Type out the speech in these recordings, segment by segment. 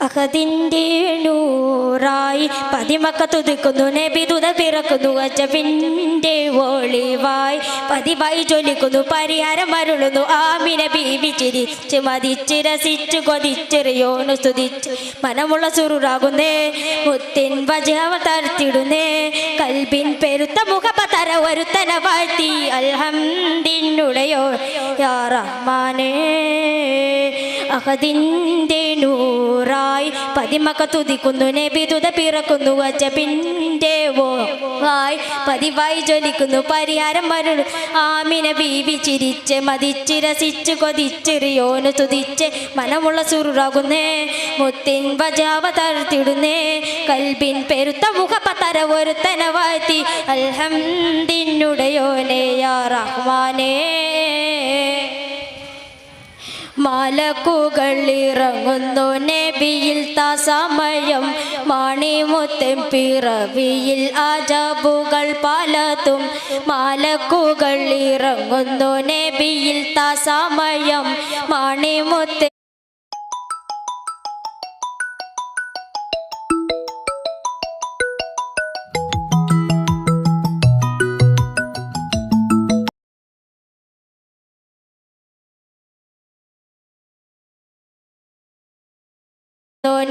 അഹദിന്റെ നൂറായി പതിമക്ക തുതിക്കുന്നു നബി തുത പിറക്കുന്നു അജബിന്റെ ഒളിവായി പതിവായി ചൊല്ലിക്കുന്നു പരിഹാരം അരുളുന്നു ആമിന ബീവി ചിരിച്ച് മതിച്ച് രസിച്ച് കൊതിച്ചെറിയോന്നു സ്തുതിച്ച് മനമുള്ള സുറുറാകുന്നേ മുത്തിൻ വജഹവ തർത്തിടുന്നേ കൽബിൻ പെരുത്ത മുഖപതര ഒരുത്തന വാഴ്ത്തി അൽഹംദിനുടയോ യാ റഹ്മാനേ അഹദിന്റെ നൂറായി പതിമക്ക തുതിക്കുന്നു നബി തുത പിറക്കുന്നു അജബിന്റെ വായി പതിവായി ജ്വലിക്കുന്നു പരിഹാരം അരുളു ആമിന ബീവി ചിരിച്ച് മതിച്ച് രസിച്ച് കൊതിച്ചെറിയോന് തുതിച്ച് മനമുള്ള സുറുറാകുന്നേ മുത്തിൻ വജാവ തർത്തിടുന്നേ കൽബിൻ പെരുത്ത മുഖപതര ഒരുത്തന വാഴ്ത്തി അൽഹംദിനുടയോനെ യാ റഹ്മാനേ മലക്കുകൾ ഇറങ്ങുന്നു നബിയിൽ സമയം മണിമുത്തൻ പിറവിയിൽ അജബുകൾ പലതും മലക്കുകൾ ഇറങ്ങുന്നു നബിയിൽ സമയം മണിമുത്തൻ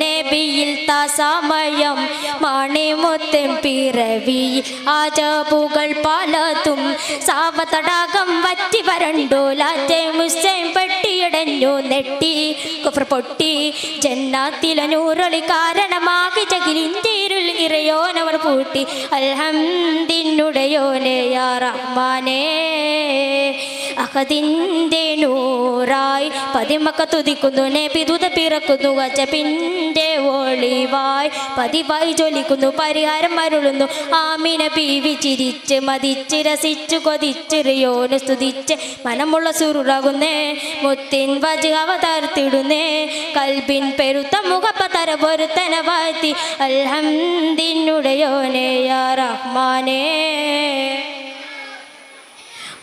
നബിയിൽ സമയം മണിമുത്തൻ പിറവിയിൽ അജബുകൾ പലതും സാവതടാകം വറ്റി വരണ്ടു ലാറ്റെ മുസ്ലിം പെട്ടിയടഞ്ഞു നെട്ടി കുഫർ പൊട്ടി ജന്നാത്തിലെ നൂറൊളി കാരണമാകി ജഗിലിൻ്റെ ഇരുൾ ഇറയോനവർ പൂട്ടി അൽഹംദിനുടയോനെ യാ റഹ്മാനേ അഹദിന്റെ നൂറായി പതിമക്ക തുതിക്കുന്നു നബി തുത പിറക്കുന്നു അജബിന്റെ ഒളിവായി പതിവായി ജ്വലിക്കുന്നു പരിഹാരം അരുളുന്നു ആമിന ബീവി ചിരിച്ച് മതിച്ച് രസിച്ച് കൊതിച്ചെറിയോന് സ്തുതിച്ച് മനമുള്ള സുറുറാകുന്നേ മുത്തിൻ വജഹവ തർത്തിടുന്നേ കൽബിൻ പെരുത്ത മുഖപതര പൊരുത്തന വാഴ്ത്തി അൽഹംദിനുടയോനെ യാ റഹ്മാനേ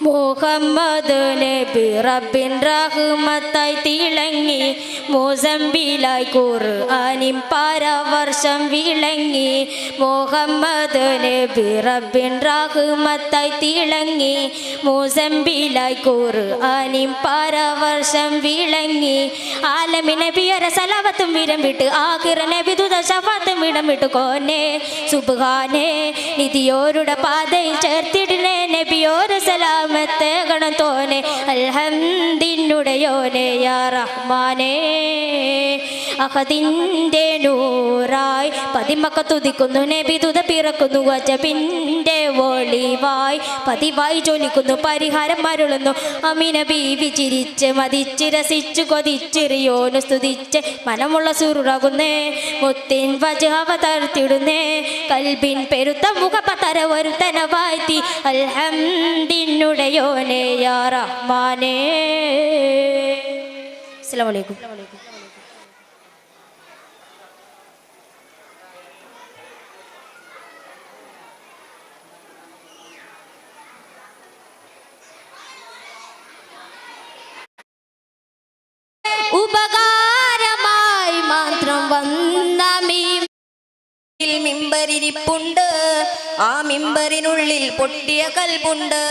മുഹമ്മദ് നബി റബ്ബിൻ റഹ്മത്തായി തിളങ്ങി മുസംബിലായി ഖുർആനിൻ പരവർഷം വിളങ്ങി മുഹമ്മദ് നബി റബ്ബിൻ റഹ്മത്തായി തിളങ്ങി മുസംബിലായി ഖുർആനിൻ പരവർഷം വിളങ്ങി ആലമി നബിയര സലാവത്തും വിരം വിട്ട് ആഖിറ നബി ദുദ ശഫാത്തും വിടം വിട്ട് കോനെ സുബ്ഹാനേ നിധിയോരുടെ പാതയിൽ ചേർത്തിടണേ നബിയോര് സലാം ഗണം തോനെ അൽഹംദിനുടയോനെ യാ റഹ്മാനേ അഹദിന്റെ നൂറായി പതിമക്ക തുതിക്കുന്നു നബി തുത പിറക്കുന്നു അജബിന്റെ ഒളിവായി പതിവായി ജ്വലിക്കുന്നു പരിഹാരം അരുളുന്നു അമിന ബീവി ചിരിച്ച് മതിച്ച് രസിച്ച് കൊതിച്ചെറിയോന് സ്തുതിച്ച് മനമുള്ള സുറുറാകുന്നേ മുത്തിൻ വജഹവ തർത്തിടുന്നേ കൽബിൻ പെരുത്ത മുഖപതര ഒരുത്തന വാഴ്ത്തി അൽഹംദിനുടയോനെ യാ റഹ്മാനേ അസ്സലാമു അലൈക്കും ഉപകാരമായി മാത്രം വന്ന മിമ്പരിരിപ്പുണ്ട് ആ മിമ്പറിനുള്ളിൽ പൊട്ടിയ കൽബുണ്ട്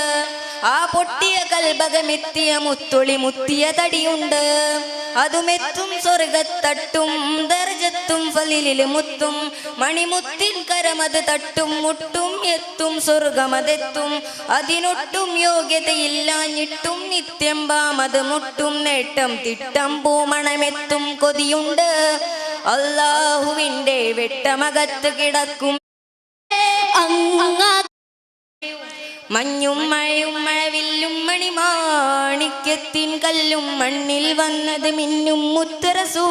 ആ പൊട്ടിയ കൽബകമെത്തിയ മുത്തുളി മുത്തിയ തടിയുണ്ട് അതുമെത്തും സ്വർഗത്തട്ടും ദർജത്തും ഫലിലില് മുത്തും മണിമുത്തിൻ കരമത് തട്ടും മുട്ടും എത്തും സ്വർഗമതെത്തും അതിനൊട്ടും യോഗ്യതയില്ലാഞ്ഞിട്ടും നിത്യം ബാമത് മുട്ടും നേട്ടം തിട്ടം പൂമണമെത്തും കൊതിയുണ്ട് അല്ലാഹുവിൻ്റെ വെട്ടമകത്ത് കിടക്കും മഞ്ഞും മഴയും മഴവില്ലും മണിമാണിക്യത്തിൻ കല്ലും മണ്ണിൽ വന്നത് മിന്നും മുത്തറസൂ